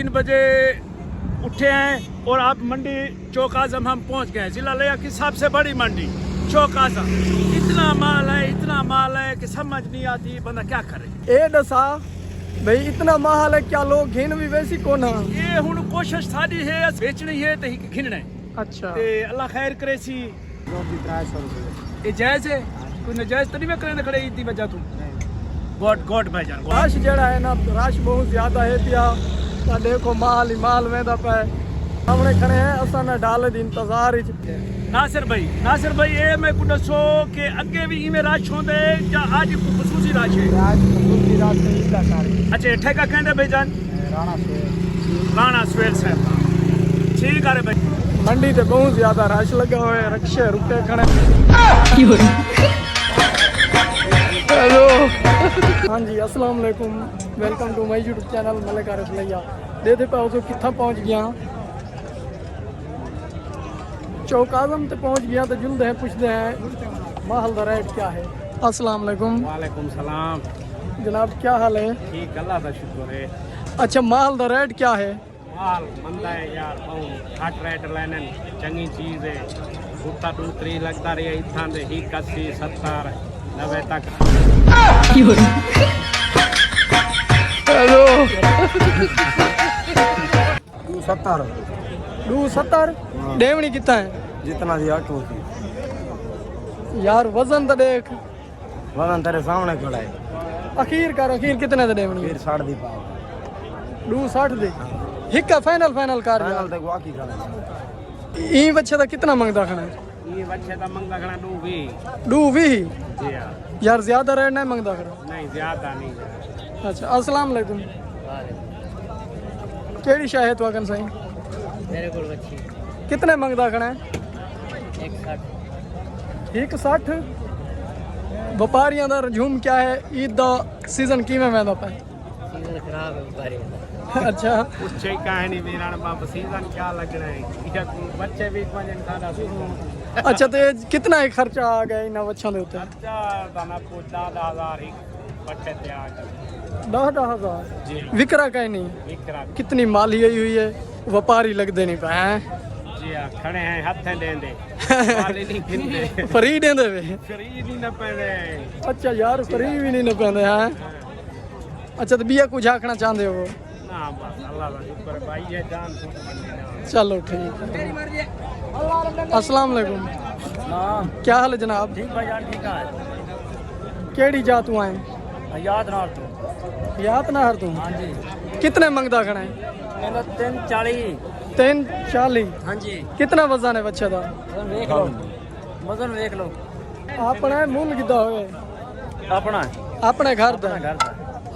3 बजे उठे हैं और आप मंडी चौक आजम हम पहुंच गए हैं। जिला लिया की सबसे बड़ी मंडी चौक आजम। इतना माल है कि समझ नहीं आती बंदा क्या करे। ए दसा भाई इतना माल है क्या लोग घिन भी वैसी कौन है? ये हुन कोशिश साडी है बेचनी है तो घिनना है। अच्छा ते अल्लाह खैर करे सी। ये जायज है कोई नजायज तो नहीं मैं करने खड़े इतनी वजह तू गॉड भाईजान रश जड़ा है ना रश बहुत ज्यादा है पिया। देखो माल ही माल वेंदा पे सामने खड़े हैं असा ना डाल दी इंतजार नासिर भाई ये मैं को दसो कि अगे भी इमे रश होंदे या आज को खसूसी रश है? आज खसूसी रात में इला सारी। अच्छा ठेका कहंदे भाईजान राणा स्वेल साहब ठीक है भाई। मंडी ते बहुत ज्यादा रश लगा हुआ है रिक्शे रुके खड़े। हेलो हाँ जी अस्सलाम वालेकुम welcome to my YouTube channel Malik Arif Layyah. देखते पाओ तो कितना पहुंच गया चौक आजम ते पहुंच गया तो जुलते हैं पूछते हैं माहौल का रेट क्या है। अस्सलाम वालेकुम। वालेकुम सलाम जनाब क्या हाल है? ठीक अल्लाह का शुक्र है। अच्छा माहौल का रेट क्या है? माल मंदा है यार घट रेट लेने चंगी चीज है। गुट्टा दूसरी लगता रही इतना दे ही 80 70 90 तक। हेलो 70 डेवनी कितना है? जितना दिया तो यार वजन तो देख वजन तेरे सामने खड़ा है। अखीर कितने दे डेवनी? फिर 60 दी पाओ 260 दे हिक्का फाइनल कर फाइनल तक वाकी खड़ा ई बच्चे दा कितना मंगदा खना? ये बच्चे का मंगदा खड़ा डू भी जी हां यार ज्यादा रेट नहीं मंगदा खड़ा। नहीं ज्यादा नहीं। अच्छा अस्सलाम वालेकुम केड़ी शाह है तो सही मेरे को बच्ची कितने मंगदा खना है? 160 व्यापारियों का रजूम क्या है? ईद का सीजन किवें वेंदा पे? सीजन खराब है व्यापारी का। अच्छा कुछ कहानी मेरा बाप सीजन क्या लगना है बच्चे भी वजन खाना सीजन। अच्छा तो कितना ही खर्चा आ गया इन बच्चों के ऊपर? खर्चा दाना को 10,000 ही बच्चे ते आ गए 10,000 जी विकरा कहीं नहीं। विकरा कितनी माली आई हुई है व्यापारी लगते नहीं पे हैं। जी हां खड़े हैं हाथ देंदे वाले नहीं गिनदे फ्री देंदे वे। फ्री नहीं न पैदे। अच्छा यार फ्री भी नहीं पेंदे हैं। अच्छा तो बिया कुछ आखना चाहते हो? ना बस अल्लाह का शुक्र है भाई ये जान फूट बंदे चलो ठीक है। अस्सलाम वालेकुम हां क्या हाल है जनाब? ठीक भाईजान ठीक है। केड़ी जात आए? याद ना तो यात ना हर तू हां जी कितने मंगदा खड़ा है? मेरा 340 340 हां जी कितना वजन है बच्चे का? वजन देख लो अपना मुल किदा होए? अपना अपने घर दा? घर का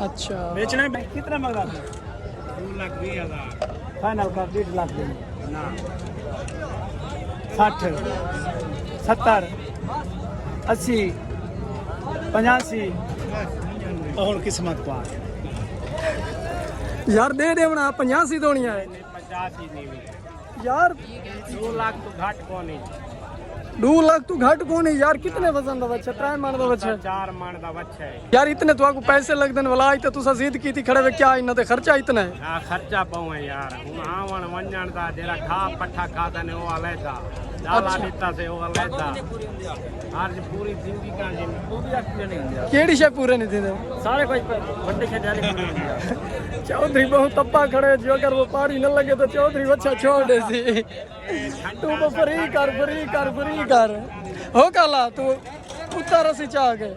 अच्छा बेचना है कितना मंगा 2,20,000 फाइनल का 1.5 लाख दे ना 60 70 80 85 और किस्मत पा यार दे देवना 85 दोनिया है 50 ही नहीं हुई। यार 2 लाख तो घाट को नहीं 2 लाख तू घट को नहीं यार। कितने वजन का बच्चा? 3 मान का बच्चा 4 मान का बच्चा है। यार इतने तो आपको पैसे लगते हैं वाला तो तुसा जिद की थी खड़े वे क्या इन्ना ते खर्चा इतना है? हाँ खर्चा पाऊँ यार हूँ आवन वंजन का जरा खा पट्ठा खाता ने वो अलैदा डाला देता से वो अलैदा आज पूरी जिंदगी का जिंदगी केड़ी शे पूरे नहीं थे? सारे कुछ बंदे के जाने पूरे चौधरी बहुत तप्पा खड़े जो अगर वो पारी न लगे तो चौधरी बच्चा छोड़ दे सी। तू वो फ्री कर हो काला तू उतार से चाह गए